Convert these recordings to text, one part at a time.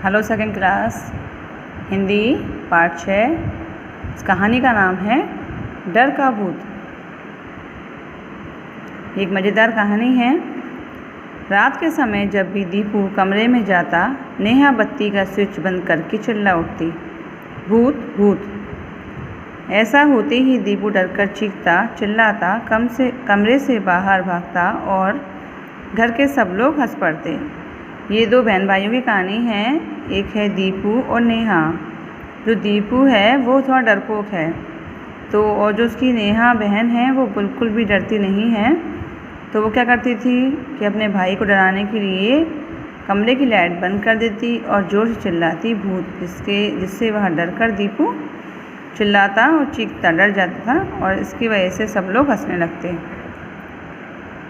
Hello second class Hindi part 6। इस कहानी का नाम है डर का भूत। एक मज़ेदार कहानी है। रात के समय जब भी दीपू कमरे में जाता, नेहा बत्ती का स्विच बंद करके चिल्ला उठती, भूत भूत। ऐसा होते ही दीपू डरकर चीखता, चिल्लाता, कमरे से बाहर भागता और घर के सब लोग हंस पड़ते। ये दो बहन भाइयों की कहानी है। एक है दीपू और नेहा। जो दीपू है वो थोड़ा डरपोक है, तो और जो उसकी नेहा बहन है वो बिल्कुल भी डरती नहीं है। तो वो क्या करती थी कि अपने भाई को डराने के लिए कमरे की लाइट बंद कर देती और ज़ोर से चिल्लाती भूत, जिससे वह डरकर दीपू चिल्लाता और चीखता डर जाता था और इसकी वजह से सब लोग हंसने लगते।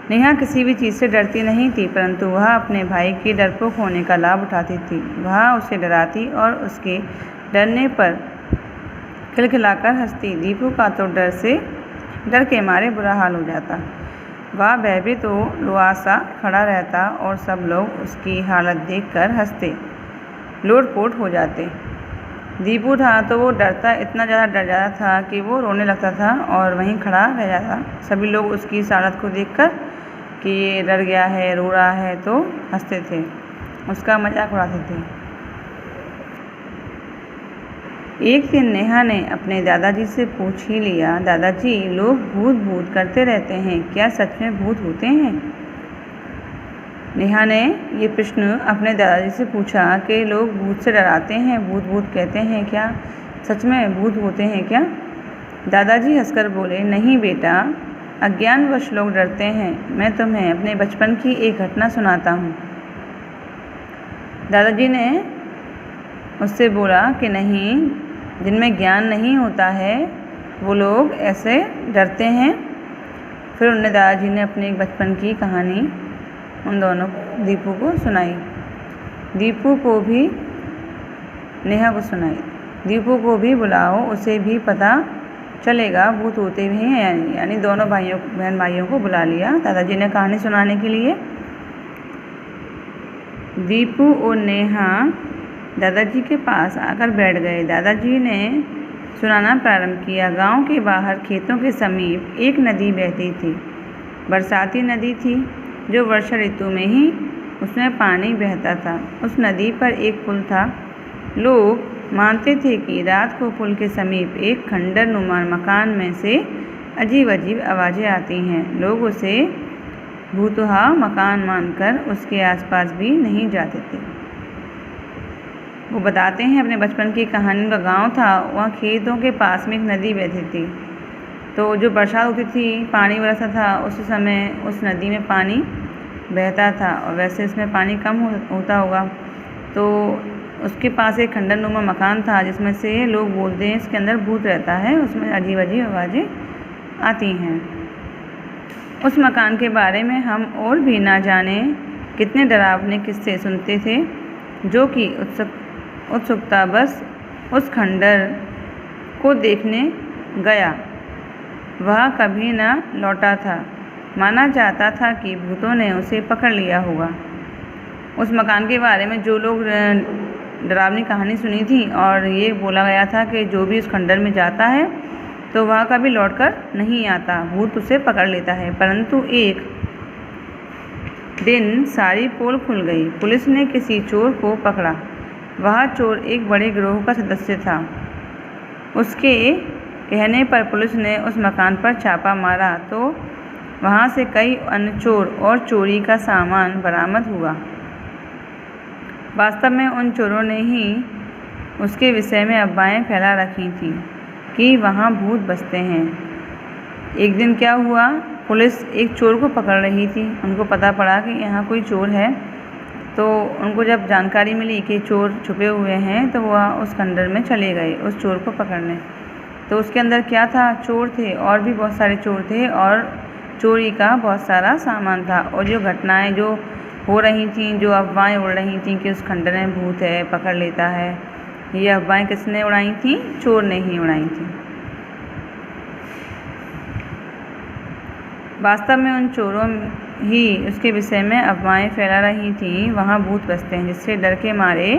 नेहा किसी भी चीज़ से डरती नहीं थी, परंतु वह अपने भाई के डरपोक होने का लाभ उठाती थी। वह उसे डराती और उसके डरने पर खिलखिलाकर हंसती। दीपू का तो डर के मारे बुरा हाल हो जाता। वह भयभीत तो लुआसा खड़ा रहता और सब लोग उसकी हालत देखकर हंसते, लोटपोट हो जाते। दीपू था तो वो इतना ज़्यादा डर जाता था कि वो रोने लगता था और वहीं खड़ा रह जाता। सभी लोग उसकी इस हालत को देखकर कि ये डर गया है, रो रहा है, तो हंसते थे, उसका मजाक उड़ाते थे। एक दिन नेहा ने अपने दादाजी से पूछ ही लिया, दादाजी, लोग भूत भूत करते रहते हैं, क्या सच में भूत होते हैं? नेहा ने ये प्रश्न अपने दादाजी से पूछा कि लोग भूत से डराते हैं, भूत भूत कहते हैं, क्या सच में भूत होते हैं क्या? दादाजी हंसकर बोले, नहीं बेटा, अज्ञानवश लोग डरते हैं। मैं तुम्हें अपने बचपन की एक घटना सुनाता हूँ। दादाजी ने उससे बोला कि नहीं, जिनमें ज्ञान नहीं होता है वो लोग ऐसे डरते हैं। फिर उन्होंने दादाजी ने अपनी एक बचपन की कहानी उन दोनों दीपू को सुनाई। दीपू को भी नेहा को सुनाई। दीपू को भी बुलाओ, उसे भी पता चलेगा भूत होते भी हैं। यानी दोनों बहन भाइयों को बुला लिया दादाजी ने कहानी सुनाने के लिए। दीपू और नेहा दादाजी के पास आकर बैठ गए। दादाजी ने सुनाना प्रारंभ किया। गांव के बाहर खेतों के समीप एक नदी बहती थी। बरसाती नदी थी जो वर्षा ऋतु में ही उसमें पानी बहता था। उस नदी पर एक पुल था। लोग मानते थे कि रात को पुल के समीप एक खंडर नुमा मकान में से अजीब अजीब आवाज़ें आती हैं। लोग उसे भूतहा मकान मानकर उसके आसपास भी नहीं जाते थे। वो बताते हैं अपने बचपन की कहानी। का गांव था, वहाँ खेतों के पास में एक नदी बहती थी। तो जो बरसात होती थी, पानी बरसता था, उस समय उस नदी में पानी बहता था और वैसे इसमें पानी कम होता होगा। तो उसके पास एक खंडरनुमा मकान था जिसमें से लोग बोलते हैं इसके अंदर भूत रहता है, उसमें अजीब अजीब आवाज़ें आती हैं। उस मकान के बारे में हम और भी ना जाने कितने डरावने किस्से सुनते थे, जो कि उत्सुकता बस उस खंडर को देखने गया, वह कभी ना लौटा था। माना जाता था कि भूतों ने उसे पकड़ लिया होगा। उस मकान के बारे में जो लोग डरावनी कहानी सुनी थी और ये बोला गया था कि जो भी उस खंडर में जाता है तो वह कभी लौटकर नहीं आता, भूत उसे पकड़ लेता है। परंतु एक दिन सारी पोल खुल गई। पुलिस ने किसी चोर को पकड़ा। वह चोर एक बड़े गिरोह का सदस्य था। उसके कहने पर पुलिस ने उस मकान पर छापा मारा तो वहाँ से कई अन्य चोर और चोरी का सामान बरामद हुआ। वास्तव में उन चोरों ने ही उसके विषय में अफवाहें फैला रखी थीं कि वहाँ भूत बसते हैं। एक दिन क्या हुआ, पुलिस एक चोर को पकड़ रही थी। उनको पता पड़ा कि यहाँ कोई चोर है, तो उनको जब जानकारी मिली कि चोर छुपे हुए हैं तो वह उस खंडर में चले गए उस चोर को पकड़ने। तो उसके अंदर क्या था, चोर थे और भी बहुत सारे चोर थे और चोरी का बहुत सारा सामान था। और जो घटनाएं जो हो रही थीं, जो अफवाहें उड़ रही थीं कि उस खंडर में भूत है, पकड़ लेता है, ये अफवाहें किसने उड़ाई थीं? चोर ने ही उड़ाई थीं। वास्तव में उन चोरों ही उसके विषय में अफवाहें फैला रही थीं, वहाँ भूत बसते हैं, जिससे डर के मारे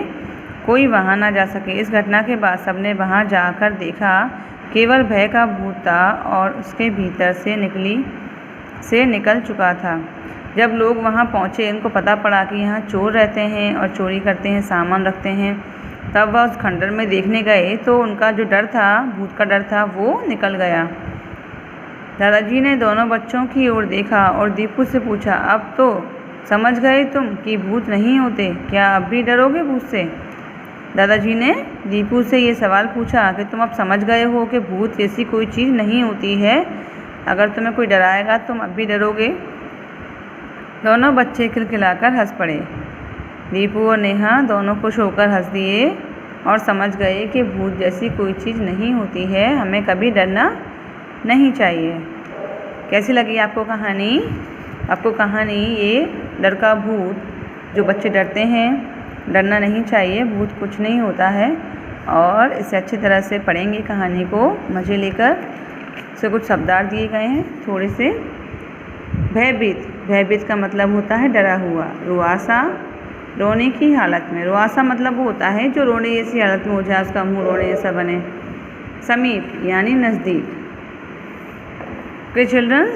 कोई वहां ना जा सके। इस घटना के बाद सबने वहां जाकर देखा, केवल भय का भूत था और उसके भीतर से निकल चुका था। जब लोग वहां पहुंचे, उनको पता पड़ा कि यहाँ चोर रहते हैं और चोरी करते हैं, सामान रखते हैं। तब वह उस खंडर में देखने गए तो उनका जो डर था, भूत का डर था, वो निकल गया। दादाजी ने दोनों बच्चों की ओर देखा और दीपू से पूछा, अब तो समझ गए तुम कि भूत नहीं होते, क्या अब भी डरोगे भूत से? दादाजी ने दीपू से ये सवाल पूछा कि तुम अब समझ गए हो कि भूत जैसी कोई चीज़ नहीं होती है, अगर तुम्हें कोई डराएगा तुम अब भी डरोगे? दोनों बच्चे खिलखिलाकर हंस पड़े। दीपू और नेहा दोनों खुश होकर हंस दिए और समझ गए कि भूत जैसी कोई चीज़ नहीं होती है, हमें कभी डरना नहीं चाहिए। कैसी लगी आपको कहानी? आपको कहानी ये डर का भूत, जो बच्चे डरते हैं, डरना नहीं चाहिए, भूत कुछ नहीं होता है। और इसे अच्छी तरह से पढ़ेंगे कहानी को मज़े लेकर। इससे कुछ शब्दार्थ दिए गए हैं थोड़े से। भयभीत, भयभीत का मतलब होता है डरा हुआ। रुआसा, रोने की हालत में। रुआसा मतलब वो होता है जो रोने जैसी हालत में हो जाए, उसका मुंह रोने जैसा बने। समीप यानी नज़दीक। Okay children,